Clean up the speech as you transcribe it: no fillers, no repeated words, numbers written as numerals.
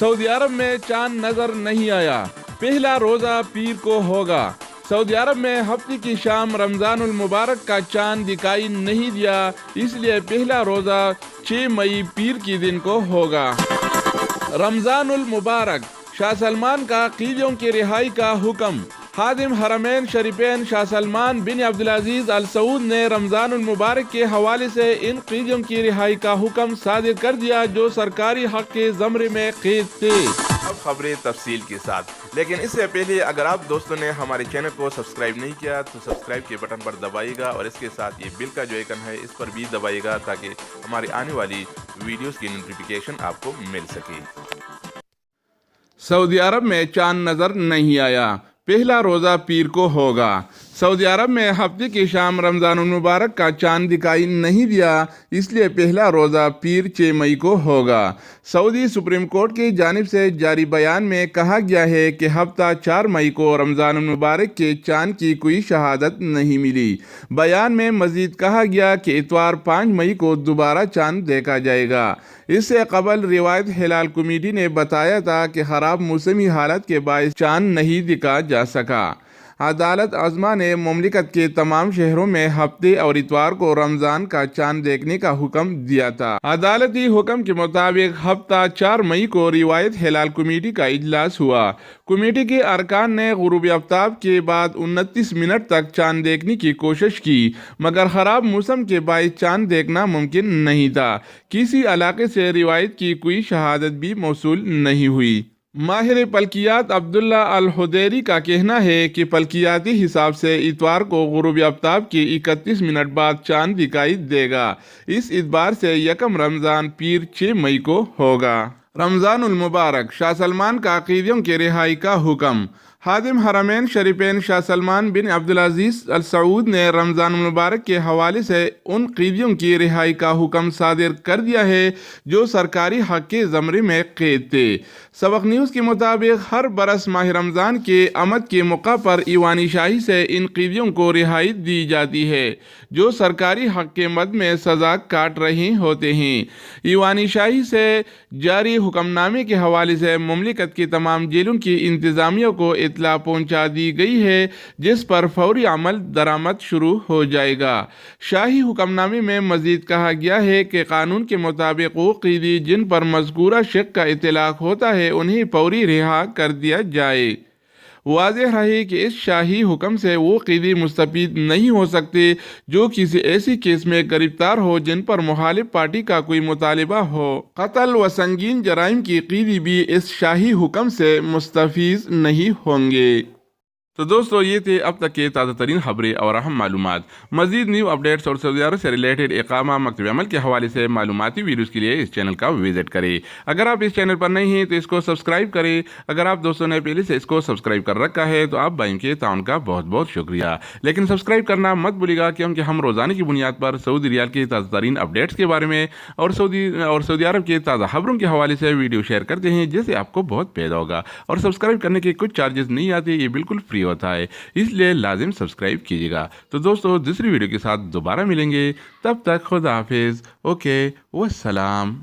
سعودی عرب میں چاند نظر نہیں آیا، پہلا روزہ پیر کو ہوگا۔ سعودی عرب میں ہفتے کی شام رمضان المبارک کا چاند دکھائی نہیں دیا، اس لیے پہلا روزہ 6 مئی پیر کی دن کو ہوگا۔ رمضان المبارک، شاہ سلمان کا قیدیوں کی رہائی کا حکم۔ خادم حرمین شریفین شاہ سلمان بن عبدالعزیز ال سعود نے رمضان المبارک کے حوالے سے ان قیدیوں کی رہائی کا حکم صادر کر دیا جو سرکاری حق کے زمرے میں قید تھے۔ اب خبریں تفصیل کے ساتھ، لیکن اس سے پہلے اگر آپ دوستوں نے ہمارے چینل کو سبسکرائب نہیں کیا تو سبسکرائب کے بٹن پر دبائیے گا، اور اس کے ساتھ یہ بیل کا جو آئیکن ہے اس پر بھی دبائیے گا تاکہ ہماری آنے والی ویڈیوز کی نوٹیفیکیشن آپ کو مل سکے۔ سعودی عرب میں چاند نظر نہیں آیا، پہلا روزہ پیر کو ہوگا۔ سعودی عرب میں ہفتے کی شام رمضان المبارک کا چاند دکھائی نہیں دیا، اس لیے پہلا روزہ پیر 6 مئی کو ہوگا۔ سعودی سپریم کورٹ کی جانب سے جاری بیان میں کہا گیا ہے کہ ہفتہ 4 مئی کو رمضان المبارک کے چاند کی کوئی شہادت نہیں ملی۔ بیان میں مزید کہا گیا کہ اتوار 5 مئی کو دوبارہ چاند دیکھا جائے گا۔ اس سے قبل روایت ہلال کمیٹی نے بتایا تھا کہ خراب موسمی حالت کے باعث چاند نہیں دکھا جا سکا۔ عدالت عظمیٰ نے مملکت کے تمام شہروں میں ہفتے اور اتوار کو رمضان کا چاند دیکھنے کا حکم دیا تھا۔ عدالتی حکم کے مطابق ہفتہ 4 مئی کو روایت ہلال کمیٹی کا اجلاس ہوا۔ کمیٹی کے ارکان نے غروب آفتاب کے بعد 29 منٹ تک چاند دیکھنے کی کوشش کی، مگر خراب موسم کے باعث چاند دیکھنا ممکن نہیں تھا۔ کسی علاقے سے روایت کی کوئی شہادت بھی موصول نہیں ہوئی۔ ماہر فلکیات عبداللہ الحدیری کا کہنا ہے کہ فلکیاتی حساب سے اتوار کو غروب آفتاب کے 31 منٹ بعد چاند دکھائی دے گا۔ اس اعتبار سے یکم رمضان پیر 6 مئی کو ہوگا۔ رمضان المبارک، شاہ سلمان کا قیدیوں کی رہائی کا حکم۔ خادم حرمین شریفین شاہ سلمان بن عبدالعزیز ال سعود نے رمضان المبارک کے حوالے سے ان قیدیوں کی رہائی کا حکم صادر کر دیا ہے جو سرکاری حق کے زمرے میں قید تھے۔ سبق نیوز کے مطابق ہر برس ماہ رمضان کے آمد کے موقع پر ایوانی شاہی سے ان قیدیوں کو رہائی دی جاتی ہے جو سرکاری حق کے مد میں سزا کاٹ رہے ہوتے ہیں۔ ایوانی شاہی سے جاری حکم نامے کے حوالے سے مملکت کی تمام جیلوں کی انتظامیہ کو اطلاع پہنچا دی گئی ہے، جس پر فوری عمل درآمد شروع ہو جائے گا۔ شاہی حکم نامے میں مزید کہا گیا ہے کہ قانون کے مطابق وہ قیدی جن پر مذکورہ شق کا اطلاق ہوتا ہے انہیں فوری رہا کر دیا جائے۔ واضح رہے کہ اس شاہی حکم سے وہ قیدی مستفید نہیں ہو سکتے جو کسی ایسی کیس میں گرفتار ہو جن پر مخالف پارٹی کا کوئی مطالبہ ہو۔ قتل و سنگین جرائم کی قیدی بھی اس شاہی حکم سے مستفید نہیں ہوں گے۔ تو دوستو، یہ تھے اب تک کے تازہ ترین خبریں اور اہم معلومات۔ مزید نیو اپڈیٹس اور سعودی عرب سے ریلیٹڈ اقامہ مکتب عمل کے حوالے سے معلوماتی ویڈیوز کے لیے اس چینل کا وزٹ کریں۔ اگر آپ اس چینل پر نئے ہیں تو اس کو سبسکرائب کریں۔ اگر آپ دوستوں نے پہلے سے اس کو سبسکرائب کر رکھا ہے تو آپ بھائیوں کے تعاون کا بہت بہت شکریہ، لیکن سبسکرائب کرنا مت بھولیے گا کیونکہ ہم روزانہ کی بنیاد پر سعودی ریال کی تازہ ترین اپڈیٹس کے بارے میں اور سعودی عرب کے تازہ خبروں کے حوالے سے ویڈیو شیئر کرتے ہیں جس سے آپ کو بہت فائدہ ہوگا۔ اور سبسکرائب کرنے کے کچھ چارجز نہیں آتے، یہ بالکل فری ہوتا ہے، اس لیے لازم سبسکرائب کیجیے گا۔ تو دوستو، دوسری ویڈیو کے ساتھ دوبارہ ملیں گے، تب تک خدا حافظ، اوکے، والسلام۔